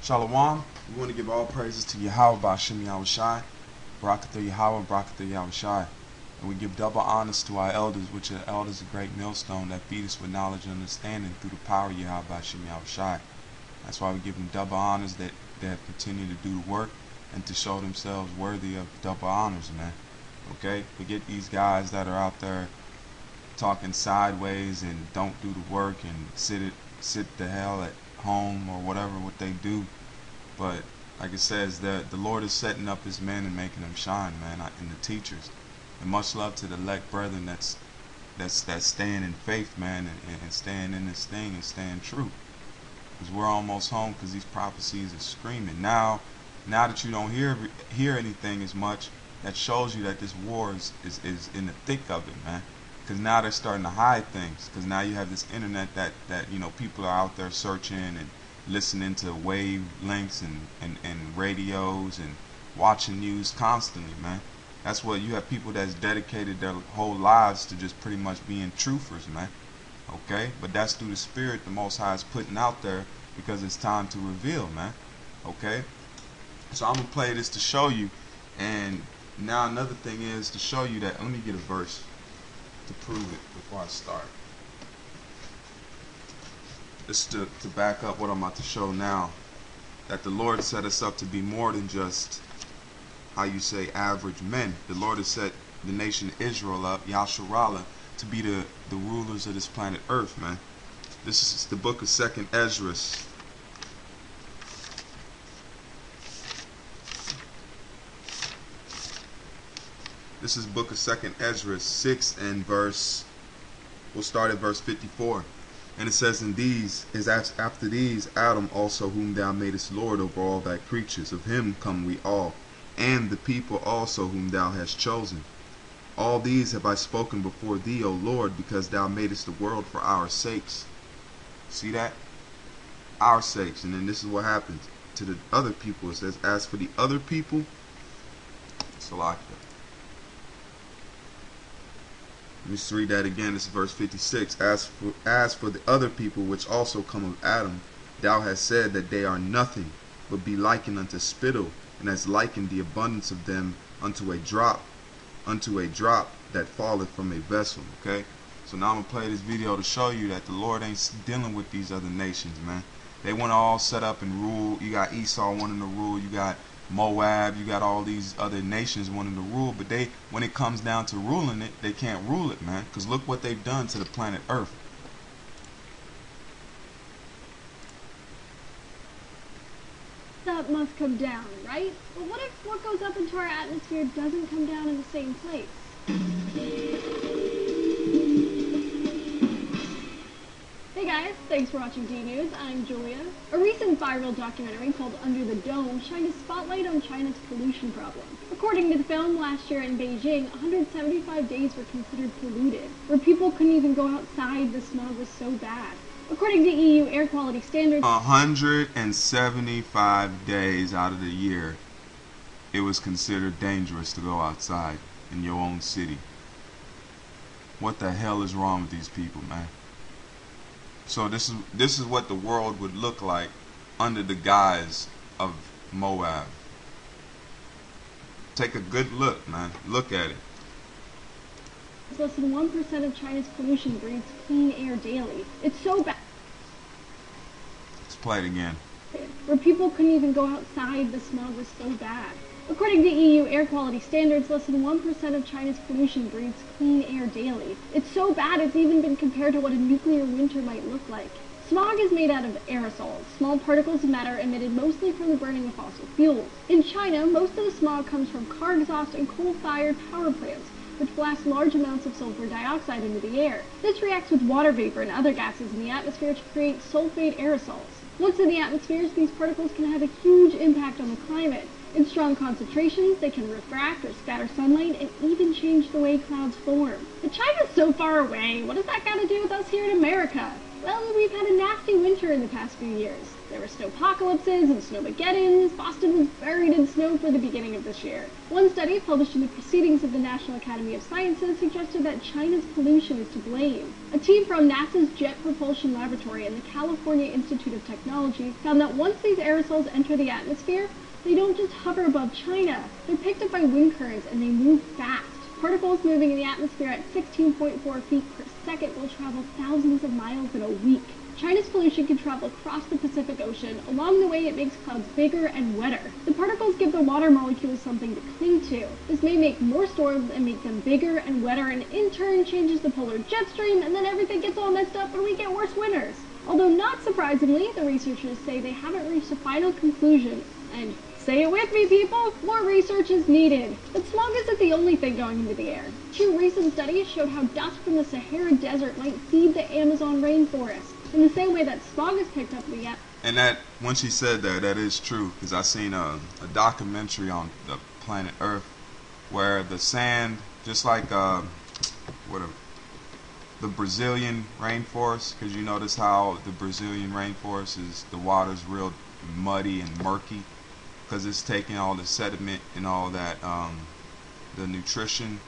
Shalom. We want to give all praises to Yahweh Ba'Shem Yahushai, Barakatha Yahweh, Barakatha Yahushai. And we give double honors to our elders, which are elders of great millstone that feed us with knowledge and understanding through the power of Yahweh Ba'Shem Yahushai. That's why we give them double honors that continue to do the work and to show themselves worthy of double honors, man. Okay? Forget these guys that are out there talking sideways and don't do the work and sit the hell at home or whatever what they do. But like it says, the Lord is setting up his men and making them shine, man, and the teachers. And much love to the elect brethren that's staying in faith, man, and staying in this thing and staying true. Because we're almost home, because these prophecies are screaming. Now that you don't hear anything as much, that shows you that this war is in the thick of it, man. Because now they're starting to hide things. Because now you have this internet that you know, people are out there searching and listening to wavelengths and radios and watching news constantly, man. That's what you have, people that's dedicated their whole lives to just pretty much being truthers, man. Okay? But that's through the spirit the Most High is putting out there, because it's time to reveal, man. Okay? So I'm going to play this to show you. And now another thing is to show you that, let me get a verse to prove it before I start. This to back up what I'm about to show now, that the Lord set us up to be more than just, how you say, average men. The Lord has set the nation Israel up, Yasharallah, to be the rulers of this planet Earth, man. This is the book of 2nd Ezra. This is book of 2nd Ezra 6 and verse, we'll start at verse 54. And it says, "In these is after these Adam also, whom thou madest Lord over all thy creatures, of him come we all, and the people also whom thou hast chosen. All these have I spoken before thee, O Lord, because thou madest the world for our sakes." See that? Our sakes. And then this is what happens to the other people. It says, "As for the other people," Salakia. Let me just read that again. This is verse 56. As for the other people which also come of Adam, thou hast said that they are nothing, but be likened unto spittle, and hast likened the abundance of them unto a drop that falleth from a vessel. Okay? So now I'm going to play this video to show you that the Lord ain't dealing with these other nations, man. They want to all set up and rule. You got Esau wanting to rule. You got Moab, you got all these other nations wanting to rule, but when it comes down to ruling it, they can't rule it, man, because look what they've done to the planet Earth. That must come down, right? But what if what goes up into our atmosphere doesn't come down in the same place? Hey guys, thanks for watching D-News. I'm Julia. A recent viral documentary called Under the Dome shined a spotlight on China's pollution problem. According to the film, last year in Beijing, 175 days were considered polluted, where people couldn't even go outside, the smog was so bad. According to EU air quality standards, 175 days out of the year, it was considered dangerous to go outside in your own city. What the hell is wrong with these people, man? So this is what the world would look like under the guise of Moab. Take a good look, man. Look at it. less than 1% of China's pollution breathes clean air daily. It's so bad. Let's play it again. Where people couldn't even go outside, the smog was so bad. According to EU air quality standards, less than 1% of China's pollution breathes clean air daily. It's so bad it's even been compared to what a nuclear winter might look like. Smog is made out of aerosols, small particles of matter emitted mostly from the burning of fossil fuels. In China, most of the smog comes from car exhaust and coal-fired power plants, which blast large amounts of sulfur dioxide into the air. This reacts with water vapor and other gases in the atmosphere to create sulfate aerosols. Once in the atmosphere, these particles can have a huge impact on the climate. In strong concentrations, they can refract or scatter sunlight and even change the way clouds form. But China's so far away, what does that got to do with us here in America? Well, we've had a nasty winter in the past few years. There were snowpocalypses and snowmageddons. Boston was buried in snow for the beginning of this year. One study published in the Proceedings of the National Academy of Sciences suggested that China's pollution is to blame. A team from NASA's Jet Propulsion Laboratory and the California Institute of Technology found that once these aerosols enter the atmosphere, they don't just hover above China. They're picked up by wind currents and they move fast. Particles moving in the atmosphere at 16.4 feet per second will travel thousands of miles in a week. China's pollution can travel across the Pacific Ocean. Along the way, it makes clouds bigger and wetter. The particles give the water molecules something to cling to. This may make more storms and make them bigger and wetter, and in turn changes the polar jet stream, and then everything gets all messed up and we get worse winters. Although not surprisingly, the researchers say they haven't reached a final conclusion, and say it with me, people, more research is needed. But smog isn't the only thing going into the air. 2 recent studies showed how dust from the Sahara Desert might feed the Amazon rainforest, in the same way that smog is picked up in the atmosphere. And that, when she said that, that is true, because I seen a documentary on the planet Earth where the sand, just like the Brazilian rainforest, because you notice how the Brazilian rainforest is, the water's real muddy and murky, because it's taking all the sediment and all that, the nutrition,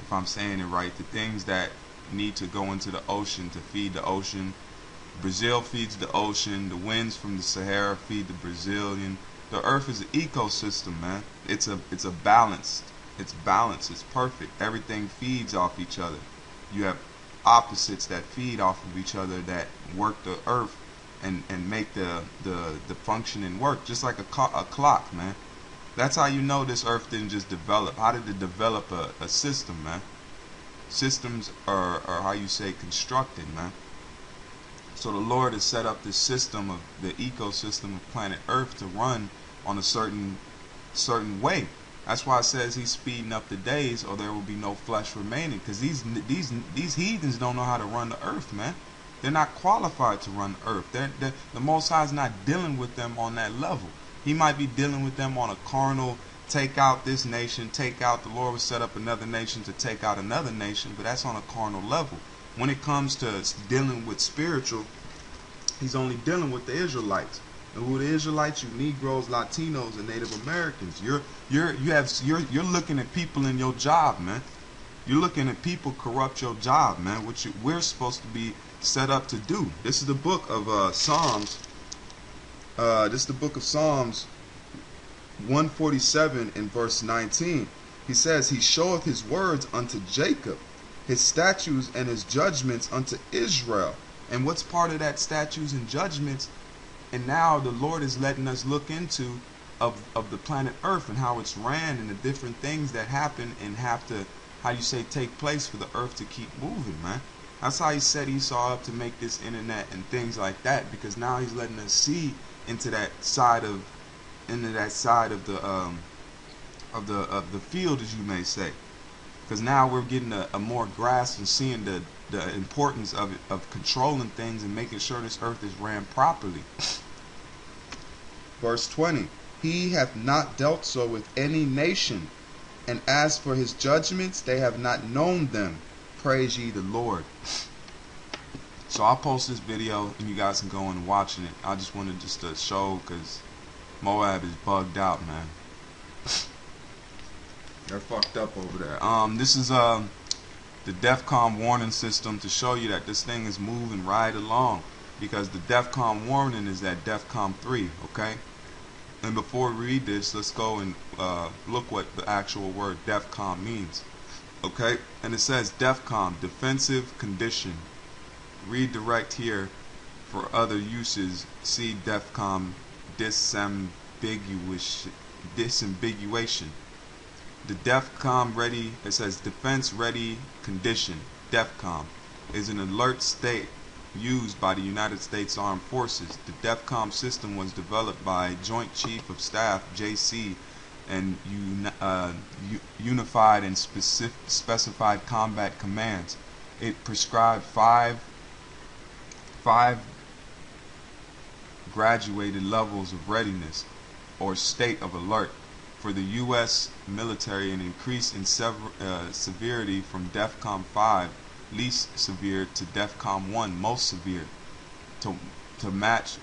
if I'm saying it right, the things that need to go into the ocean to feed the ocean. Brazil feeds the ocean, the winds from the Sahara feed the Brazilian. The earth is an ecosystem, man. It's balanced. It's balanced. It's perfect. Everything feeds off each other. You have opposites that feed off of each other that work the earth and make the functioning work, just like a clock, man. That's how you know this earth didn't just develop. How did it develop a system, man? Systems are how you say constructed, man. So the Lord has set up this system of the ecosystem of planet Earth to run on a certain way. That's why it says He's speeding up the days, or there will be no flesh remaining. Because these heathens don't know how to run the earth, man. They're not qualified to run the earth. The Most High is not dealing with them on that level. He might be dealing with them on a carnal, take out this nation, take out, the Lord will set up another nation to take out another nation, but that's on a carnal level. When it comes to dealing with spiritual, He's only dealing with the Israelites. And who are the Israelites? You Negroes, Latinos, and Native Americans. You're looking at people in your job, man. You're looking at people corrupt your job, man, which we're supposed to be set up to do. This is the book of Psalms. This is the book of Psalms 147 in verse 19. He says, He showeth His words unto Jacob, His statutes and His judgments unto Israel. And what's part of that statutes and judgments? And now the Lord is letting us look into of the planet Earth and how it's ran and the different things that happen and have to, how you say, take place for the earth to keep moving, man. That's how He set Esau up to make this internet and things like that, because now He's letting us see into that side of the field, as you may say. Because now we're getting a more grasp and seeing the importance of controlling things and making sure this earth is ran properly. Verse 20, He hath not dealt so with any nation, and as for His judgments, they have not known them. Praise ye the Lord. So I'll post this video and you guys can go and watch it. I just wanted to show, because Moab is bugged out, man. They're fucked up over there. This is the DEFCON warning system to show you that this thing is moving right along, because the DEFCON warning is at DEFCON 3, okay? And before we read this, let's go and look what the actual word DEFCON means, okay? And it says DEFCON, defensive condition. Redirect here for other uses. See DEFCON disambiguation. The DEFCON ready, it says defense ready condition. DEFCON is an alert state used by the United States Armed Forces. The DEFCON system was developed by Joint Chief of Staff JC and unified and specified combat commands. It prescribed five graduated levels of readiness or state of alert for the U.S. military, and increase in severity from DEFCON 5 least severe, to DEFCON 1, most severe, to match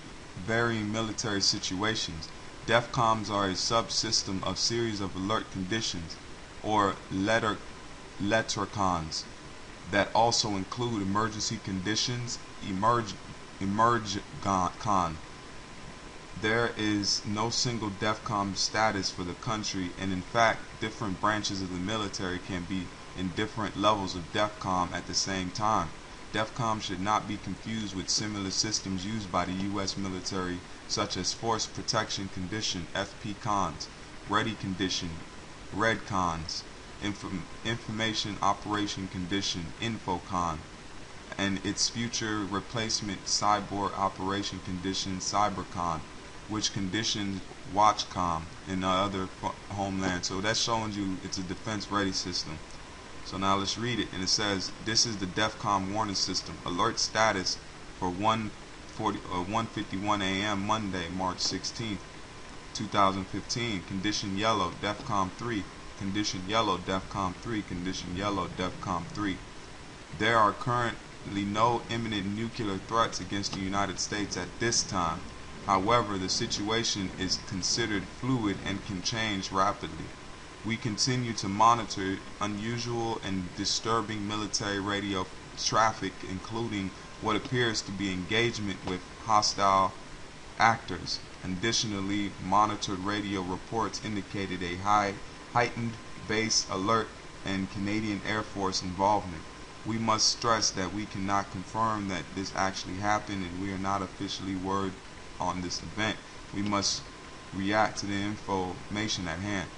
varying military situations. DEFCONs are a subsystem of series of alert conditions, or LETRCONs, that also include emergency conditions, emergcon. There is no single DEFCON status for the country, and in fact, different branches of the military can be in different levels of DEFCON at the same time. DEFCON should not be confused with similar systems used by the U.S. military, such as Force Protection Condition, FPCONs, Ready Condition, REDCONs, Information Operation Condition, INFOCON, and its future replacement, Cyborg Operation Condition, CyberCon, which conditions WatchCom in other homelands. So that's showing you it's a defense-ready system. So now let's read it, and it says, this is the DEFCON warning system. Alert status for 1:51 a.m. Monday, March 16th, 2015. Condition yellow, DEFCON 3. Condition yellow, DEFCON 3. Condition yellow, DEFCON 3. There are currently no imminent nuclear threats against the United States at this time. However, the situation is considered fluid and can change rapidly. We continue to monitor unusual and disturbing military radio traffic, including what appears to be engagement with hostile actors. Additionally, monitored radio reports indicated a heightened base alert and Canadian Air Force involvement. We must stress that we cannot confirm that this actually happened, and we are not officially word on this event. We must react to the information at hand.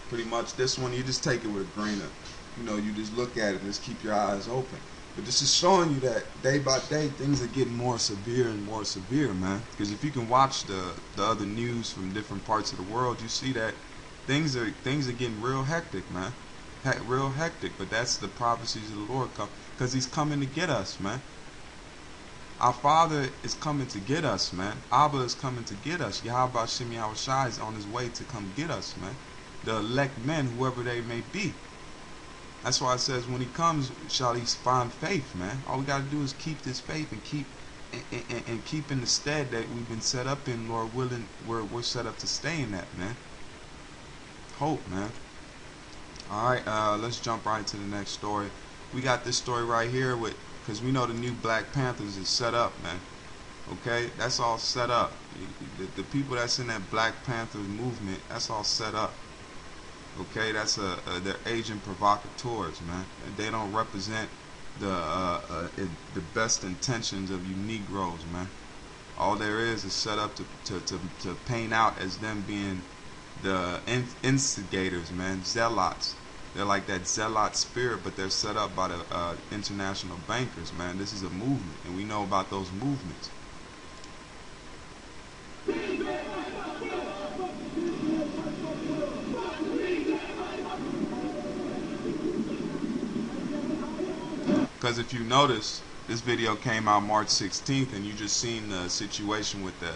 Pretty much this one, you just take it with a grain of, you just look at it and just keep your eyes open. But this is showing you that day by day things are getting more severe and more severe, man. Because if you can watch the other news from different parts of the world, you see that things are getting real hectic, man. Real hectic. But that's the prophecies of the Lord come, because He's coming to get us, man. Our Father is coming to get us, man. Abba is coming to get us. Yahweh Shem Yahushua is on His way to come get us, man. The elect men, whoever they may be. That's why it says when He comes, shall He find faith, man. All we got to do is keep this faith and keep in the stead that we've been set up in, Lord willing. We're set up to stay in that, man. Hope, man. Alright, let's jump right to the next story. We got this story right here because we know the new Black Panthers is set up, man. Okay, that's all set up. The people that's in that Black Panther movement, that's all set up. Okay, that's they're agent provocateurs, man. They don't represent the best intentions of you Negroes, man. All there is set up to paint out as them being the instigators, man, zealots. They're like that zealot spirit, but they're set up by the international bankers, man. This is a movement, and we know about those movements. Because if you notice, this video came out March 16th, and you just seen the situation with the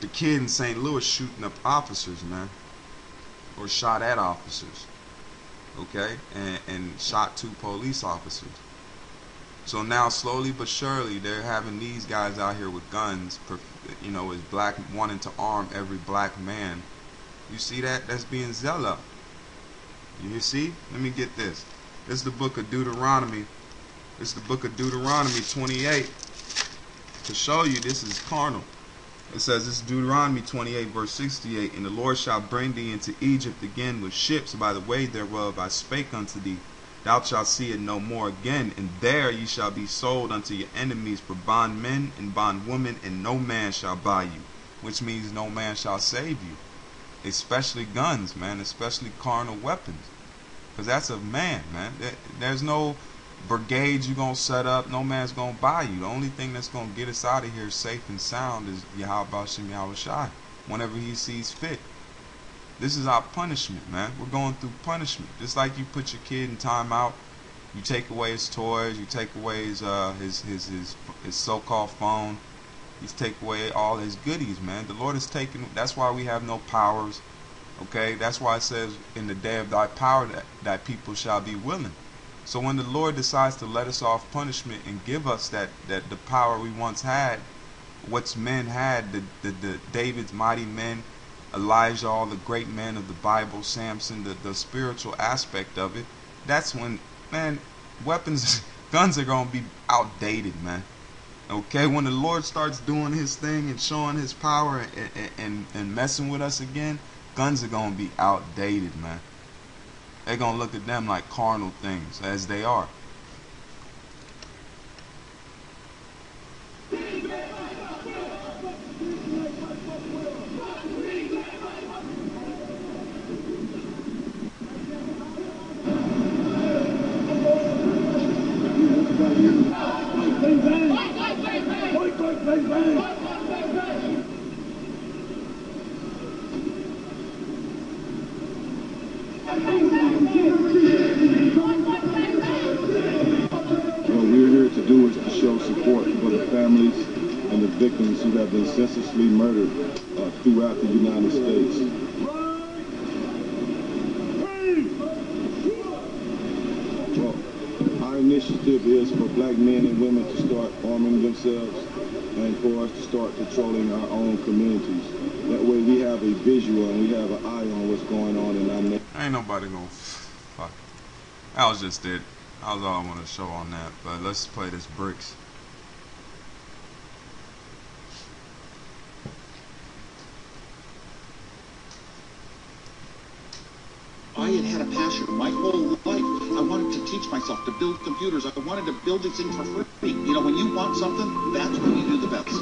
kid in St. Louis shooting up officers, man, or shot at officers, okay, and shot 2 police officers. So now, slowly but surely, they're having these guys out here with guns, as black, wanting to arm every black man. You see that? That's being zealot. You see? Let me get this. This is the book of Deuteronomy. This is the book of Deuteronomy 28. To show you this is carnal. It says, this is Deuteronomy 28 verse 68. And the Lord shall bring thee into Egypt again with ships by the way thereof I spake unto thee. Thou shalt see it no more again. And there ye shall be sold unto your enemies for bondmen and bondwomen, and no man shall buy you. Which means no man shall save you. Especially guns, man. Especially carnal weapons. Because that's a man. There's no brigades you're going to set up. No man's going to buy you. The only thing that's going to get us out of here safe and sound is Yahweh Shem Yahushua, whenever He sees fit. This is our punishment, man. We're going through punishment. Just like you put your kid in timeout, you take away his toys, you take away his so-called phone, you take away all his goodies, man. The Lord is taking. That's why we have no powers. Okay, that's why it says in the day of thy power that people shall be willing. So when the Lord decides to let us off punishment and give us that the power we once had, what's men had, the David's mighty men, Elijah, all the great men of the Bible, Samson, the spiritual aspect of it, that's when, man, weapons, guns are going to be outdated, man. Okay, when the Lord starts doing his thing and showing his power and messing with us again, guns are going to be outdated, man. They're going to look at them like carnal things, as they are. Victims who have been senselessly murdered throughout the United States. Well, our initiative is for black men and women to start arming themselves and for us to start patrolling our own communities. That way we have a visual and we have an eye on what's going on in our neighborhood. Ain't nobody gonna fuck. That was just it. That was all I want to show on that. But let's play this Bricks. I had had a passion my whole life. I wanted to teach myself to build computers. I wanted to build these things for free. You know, when you want something, that's when you do the best.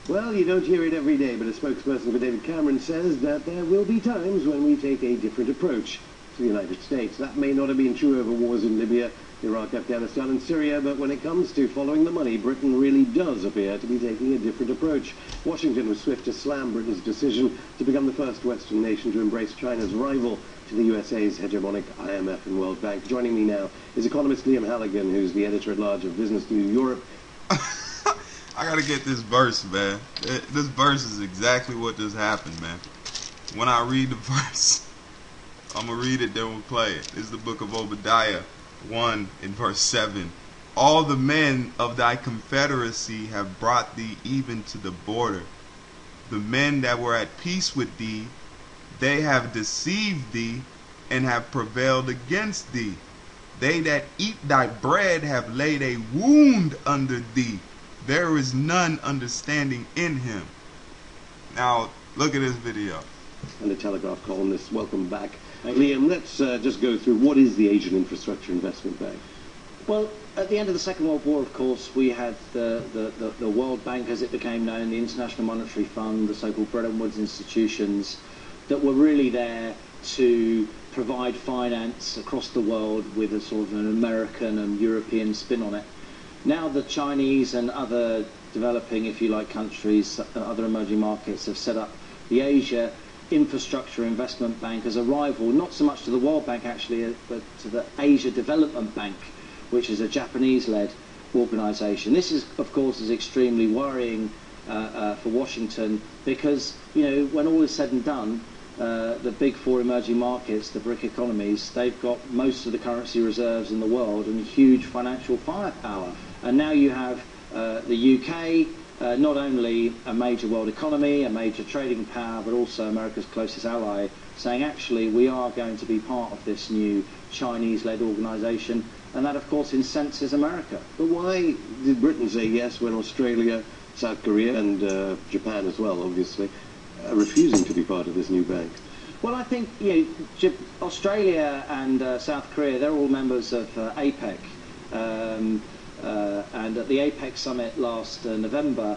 Well, you don't hear it every day, but a spokesperson for David Cameron says that there will be times when we take a different approach to the United States. That may not have been true over wars in Libya, Iraq, Afghanistan and Syria, but when it comes to following the money, Britain really does appear to be taking a different approach. Washington was swift to slam Britain's decision to become the first Western nation to embrace China's rival to the USA's hegemonic IMF and World Bank. Joining me now is economist Liam Halligan, who's the editor-at-large of Business News Europe. I gotta get this verse, man. This verse is exactly what just happened, man. When I read the verse, I'm gonna read it, then we'll play it. This is the book of Obadiah 1 in verse 7. All the men of thy confederacy have brought thee even to the border. The men that were at peace with thee, they have deceived thee and have prevailed against thee. They that eat thy bread have laid a wound under thee. There is none understanding in him. Now, look at this video. And the Telegraph columnist, welcome back. Liam, let's just go through what is the Asian Infrastructure Investment Bank? Well, at the end of the Second World War, of course, we had the World Bank, as it became known, the International Monetary Fund, the so-called Bretton Woods institutions that were really there to provide finance across the world with a sort of an American and European spin on it. Now the Chinese and other developing, if you like, countries, other emerging markets have set up the Asia Infrastructure Investment Bank as a rival, not so much to the World Bank actually, but to the Asia Development Bank, which is a Japanese-led organisation. This is, of course, is extremely worrying for Washington because, you know, when all is said and done, the big four emerging markets, the BRIC economies, they've got most of the currency reserves in the world and huge financial firepower. And now you have the UK, not only a major world economy, a major trading power, but also America's closest ally, saying actually we are going to be part of this new Chinese-led organisation, and that of course incenses America. But why did Britain say yes when Australia, South Korea and Japan as well, obviously, are refusing to be part of this new bank? Well, I think, you know, Australia and South Korea, they're all members of APEC. And at the APEC summit last November,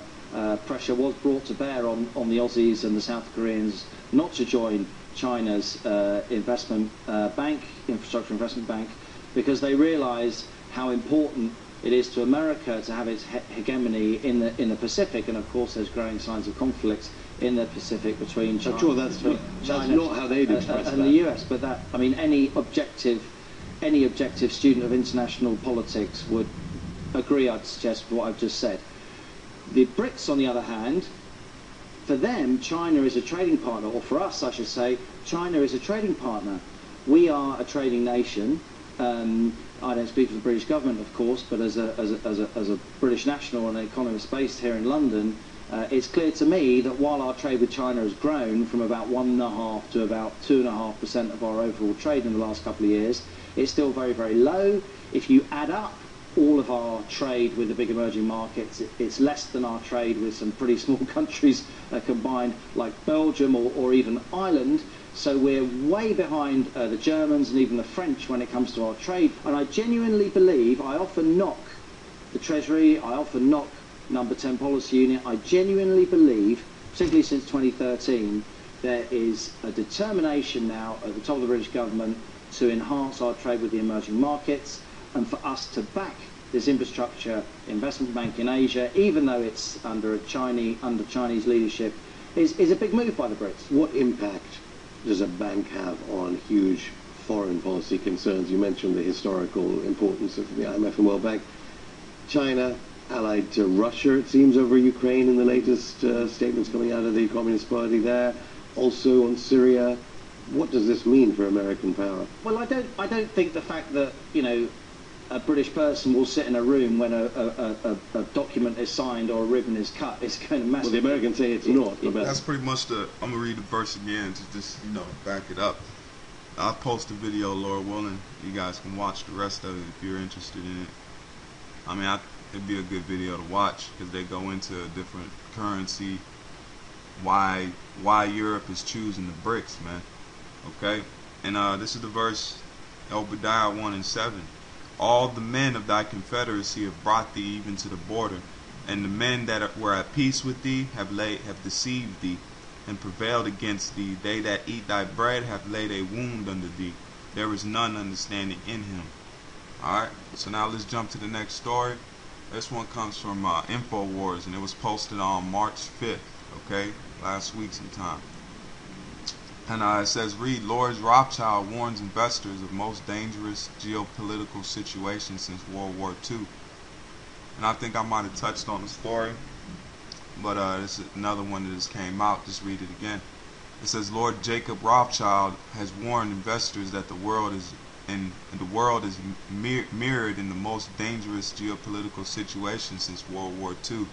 pressure was brought to bear on the Aussies and the South Koreans not to join China's investment bank, infrastructure investment bank, because they realise how important it is to America to have its hegemony in the Pacific, and of course there's growing signs of conflict in the Pacific between China, that's not how they'd express and the US. But that, I mean, any objective student of international politics would agree, I'd suggest, with what I've just said. The Brits, on the other hand, for them, China is a trading partner, or for us, I should say, China is a trading partner. We are a trading nation. I don't speak for the British government, of course, but as a British national and an economist based here in London, it's clear to me that while our trade with China has grown from about 1.5% to about 2.5% of our overall trade in the last couple of years, it's still very, very low. If you add up all of our trade with the big emerging markets, it's less than our trade with some pretty small countries combined, like Belgium or even Ireland. So we're way behind the Germans and even the French when it comes to our trade. And I genuinely believe, I often knock the Treasury, I often knock Number 10 Policy Unit, I genuinely believe, particularly since 2013, there is a determination now at the top of the British government to enhance our trade with the emerging markets, and for us to back this infrastructure investment bank in Asia, even though it's under Chinese leadership, is a big move by the Brits. What impact does a bank have on huge foreign policy concerns? You mentioned the historical importance of the IMF and World Bank. China, allied to Russia, it seems, over Ukraine in the latest statements coming out of the Communist Party there. Also on Syria. What does this mean for American power? Well, I don't think the fact that, you know, a British person will sit in a room when a document is signed or a ribbon is cut is going to massively... Well, the Americans say it's not. That's pretty much the... I'm going to read the verse again to just, you know, back it up. I'll post a video, Lord willing. You guys can watch the rest of it if you're interested in it. I mean, it'd be a good video to watch because they go into a different currency, why Europe is choosing the BRICS, man. Okay? And this is the verse, Obadiah 1:7. All the men of thy confederacy have brought thee even to the border, and the men that were at peace with thee have deceived thee, and prevailed against thee. They that eat thy bread have laid a wound under thee. There is none understanding in him. Alright, so now let's jump to the next story. This one comes from InfoWars, and it was posted on March 5th, okay, last week sometime. And it says, read, Lord Rothschild warns investors of most dangerous geopolitical situation since World War II. And I think I might have touched on the story, but this is another one that just came out. Just read it again. It says, Lord Jacob Rothschild has warned investors that the world is mirrored in the most dangerous geopolitical situation since World War II.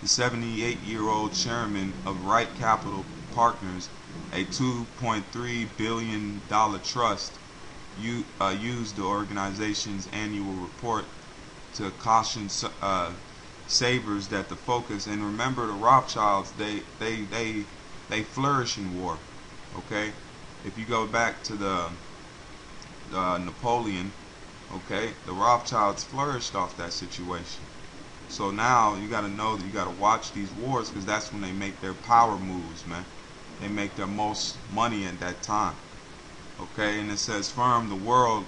The 78-year-old chairman of Wright Capital Partners, a $2.3 billion trust, used the organization's annual report to caution savers that the focus, and remember the Rothschilds, they flourish in war. Okay, if you go back to the Napoleon, okay, the Rothschilds flourished off that situation. So now you got to know that you got to watch these wars, because that's when they make their power moves, man. They make their most money at that time. Okay, and it says firm the world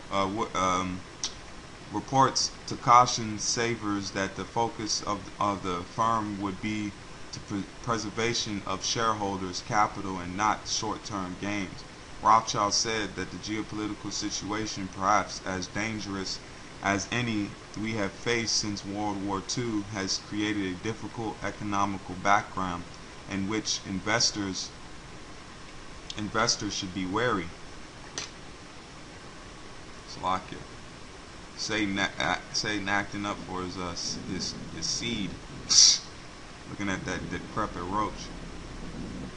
reports to caution savers that the focus of the firm would be to preservation of shareholders' capital and not short-term gains. Rothschild said that the geopolitical situation, perhaps as dangerous as any we have faced since World War II, has created a difficult economical background in which investors should be wary. Salakia. Satan acting up for his seed. Looking at that decrepit roach.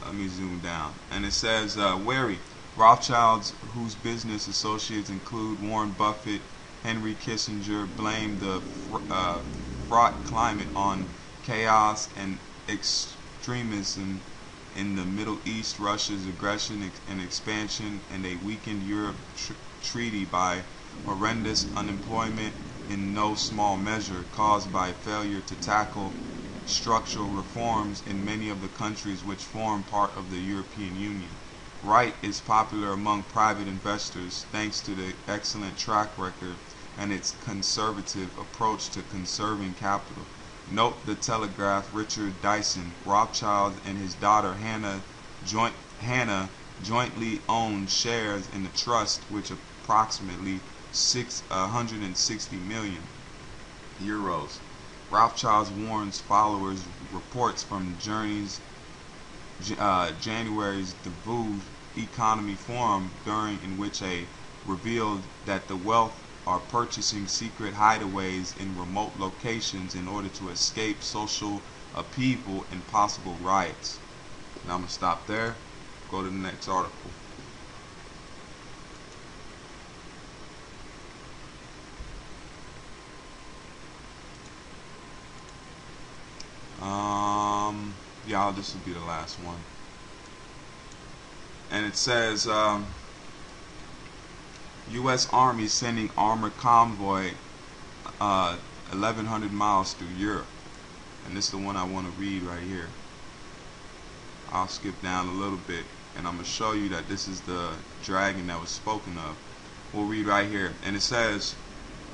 Let me zoom down. And it says, wary. Rothschilds, whose business associates include Warren Buffett, Henry Kissinger, blame the fraught climate on chaos and extremism in the Middle East, Russia's aggression and expansion, and a weakened Europe treaty by horrendous unemployment in no small measure caused by failure to tackle structural reforms in many of the countries which form part of the European Union. Wright is popular among private investors thanks to the excellent track record and its conservative approach to conserving capital. Note the Telegraph. Richard Dyson Rothschild and his daughter Hannah jointly own shares in the trust, which approximately 160 million euros. Rothschild warns followers. Reports from January's Davos Economy Forum, during in which a revealed that the wealth are purchasing secret hideaways in remote locations in order to escape social upheaval and possible riots. Now I'm going to stop there, go to the next article. Yeah, this will be the last one. And it says, U.S. Army sending armored convoy 1,100 miles through Europe. And this is the one I want to read right here. I'll skip down a little bit, and I'm going to show you that this is the dragon that was spoken of. We'll read right here. And it says,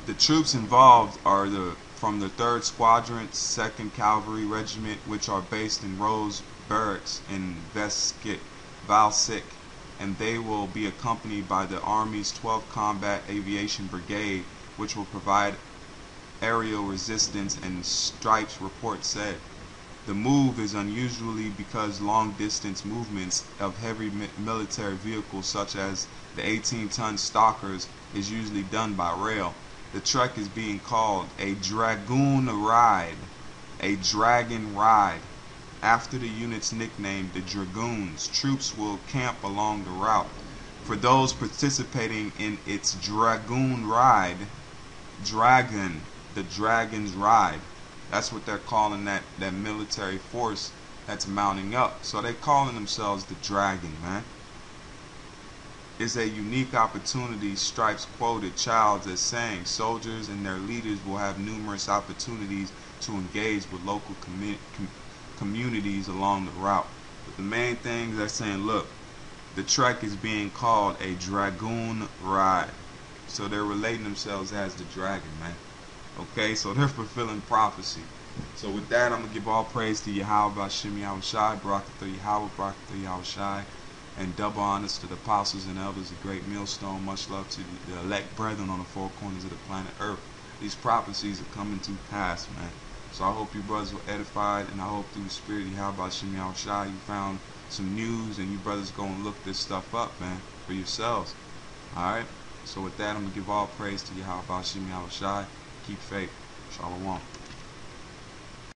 the troops involved are from the 3rd Squadron, 2nd Cavalry Regiment, which are based in Rose Barracks in Valsic, and they will be accompanied by the Army's 12th Combat Aviation Brigade, which will provide aerial resistance, and Stripes report said. The move is unusually because long-distance movements of heavy military vehicles such as the 18-ton Stalkers is usually done by rail. The trek is being called a Dragoon Ride, a Dragon Ride, after the unit's nickname, the Dragoons. Troops will camp along the route. For those participating in its Dragoon Ride, the Dragon's Ride, that's what they're calling that military force that's mounting up. So they're calling themselves the Dragon, man. Is a unique opportunity, Stripes quoted Childs as saying. Soldiers and their leaders will have numerous opportunities to engage with local communities along the route. But the main thing they're saying, look, the trek is being called a Dragoon Ride. So they're relating themselves as the dragon, man. Okay, so they're fulfilling prophecy. So with that, I'm going to give all praise to Yahweh Bashim Yahushai, Barakatha Yahweh, Barakatha Yahushai, and double honors to the apostles and elders of Great Millstone. Much love to the elect brethren on the 4 corners of the planet Earth. These prophecies are coming to pass, man. So I hope you brothers were edified, and I hope through the spirit of Yahweh Bashim Yahushai you found some news, and you brothers go and look this stuff up, man, for yourselves. Alright? So with that, I'm going to give all praise to Yahweh Bashim Yahushai. Keep faith. Shalom.